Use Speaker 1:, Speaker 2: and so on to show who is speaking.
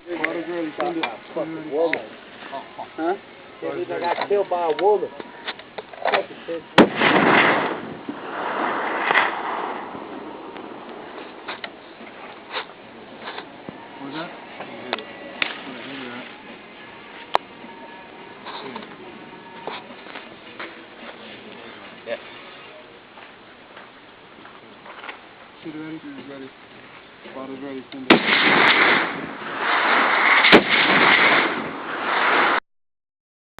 Speaker 1: Water's ready, send it.
Speaker 2: Fucking woman. Huh? Can't believe I got killed by a woman. Fucking shit.
Speaker 1: What was that?
Speaker 2: Yeah.
Speaker 1: Shooter ready? Shooter's ready. Water's ready, send it.